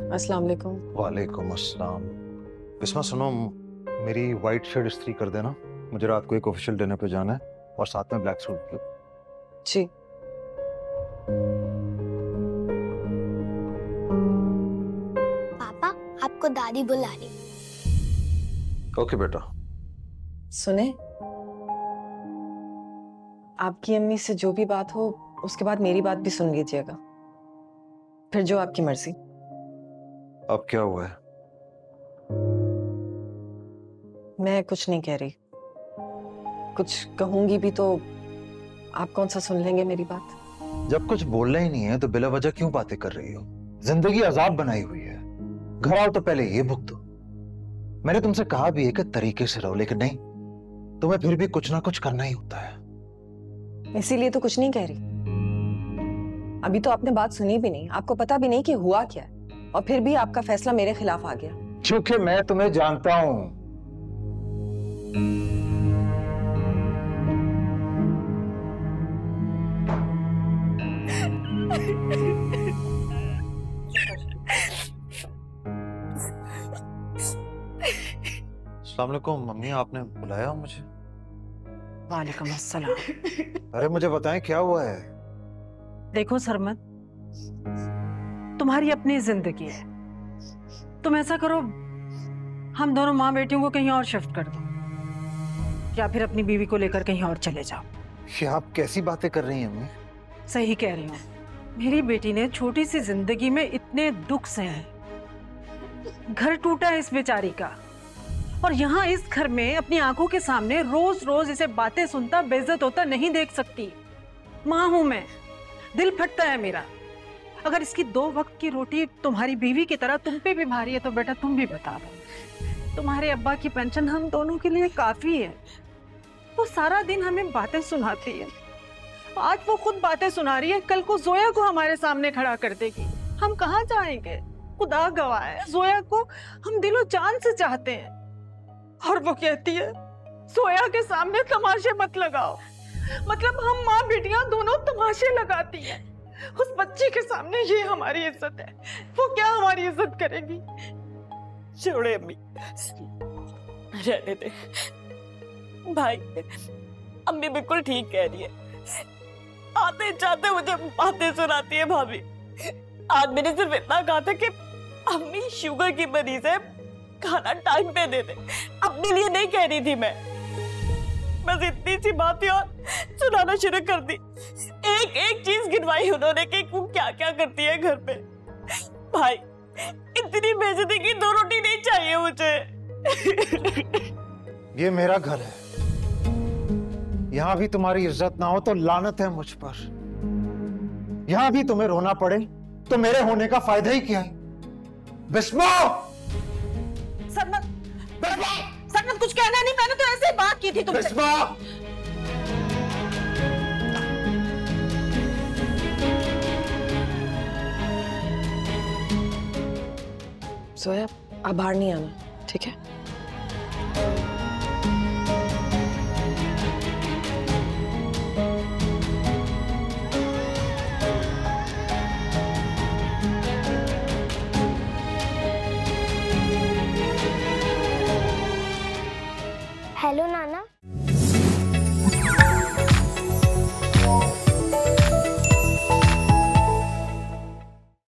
अस्सलाम वालेकुम। वालेकुम अस्सलाम। बिस्मा सुनो, मेरी वाइट शर्ट इस्त्री कर देना, मुझे रात को एक ऑफिशियल डिनर पे जाना है और साथ में ब्लैक सूट भी। जी। पापा आपको दादी बुला रही। ओके बेटा। सुने, आपकी अम्मी से जो भी बात हो उसके बाद मेरी बात भी सुन लीजिएगा, फिर जो आपकी मर्जी। अब क्या हुआ है? मैं कुछ नहीं कह रही, कुछ कहूंगी भी तो आप कौन सा सुन लेंगे मेरी बात। जब कुछ बोलना ही नहीं है तो बिला वजह क्यों बातें कर रही हो? जिंदगी अजाब बनाई हुई है, घर आओ तो पहले ये भुगतो। मैंने तुमसे कहा भी है कि तरीके से रहो, लेकिन नहीं, तुम्हें फिर भी कुछ ना कुछ करना ही होता है। इसीलिए तो कुछ नहीं कह रही। अभी तो आपने बात सुनी भी नहीं, आपको पता भी नहीं कि हुआ क्या है, और फिर भी आपका फैसला मेरे खिलाफ आ गया। क्योंकि मैं तुम्हें जानता हूं। अस्सलाम वालेकुम मम्मी, आपने बुलाया मुझे? वालेकुम अस्सलाम। अरे मुझे बताएं क्या हुआ है? देखो सरमद, तुम्हारी अपनी जिंदगी है, तुम ऐसा करो, हम दोनों माँ बेटियों को कहीं और शिफ्ट कर दो, या फिर अपनी बीवी को लेकर कहीं और चले जाओ। ये आप कैसी बातें कर रही हैं अम्मी? सही कह रही हूँ, मेरी बेटी ने छोटी सी जिंदगी में इतने दुख सहे हैं, घर टूटा है इस बेचारी का, और यहाँ इस घर में अपनी आंखों के सामने रोज रोज इसे बातें सुनता बेइज्जत होता नहीं देख सकती। माँ हूं मैं, दिल फटता है मेरा। अगर इसकी 2 वक्त की रोटी तुम्हारी बीवी की तरह तुम पे भी भारी है तो बेटा तुम भी बता दो। तुम्हारे अब्बा की पेंशन हम दोनों के लिए काफी है। वो सारा दिन हमें बातें सुनाती है, आज वो खुद बातें सुना रही है, कल को जोया को हमारे सामने खड़ा कर देगी। हम कहाँ जाएंगे? खुदा गवाह है, जोया को हम दिलो जान से चाहते हैं, और वो कहती है जोया के सामने तमाशे मत लगाओ। मतलब हम माँ बेटियां दोनों तमाशे लगाती हैं। उस बच्ची के सामने ये हमारी इज्जत है, वो क्या हमारी इज्जत करेगी? छोड़े अम्मी, रहने दे। भाई अम्मी बिल्कुल ठीक कह रही है, आते जाते मुझे बातें सुनाती है भाभी। आज मैंने सिर्फ इतना कहा था कि अम्मी शुगर की मरीज है, खाना टाइम पे दे दे, अपने लिए नहीं कह रही थी मैं। बस इतनी सी बात थी और सुनाना शुरू कर दी। एक एक चीज गिनवाई उन्होंने कि वो क्या क्या करती है घर पे। भाई इतनी बेइज्जती की 2 रोटी नहीं चाहिए मुझे। ये मेरा घर है, यहां भी तुम्हारी इज्जत ना हो तो लानत है मुझ पर। यहां भी तुम्हें रोना पड़े तो मेरे होने का फायदा ही क्या है? बिस्मा! सरमद, सरमद कुछ कहना नहीं, मैंने तो ऐसे ही बात की थी तुमसे। बिस्मा! सोया, आप बाहर नहीं आना, ठीक है?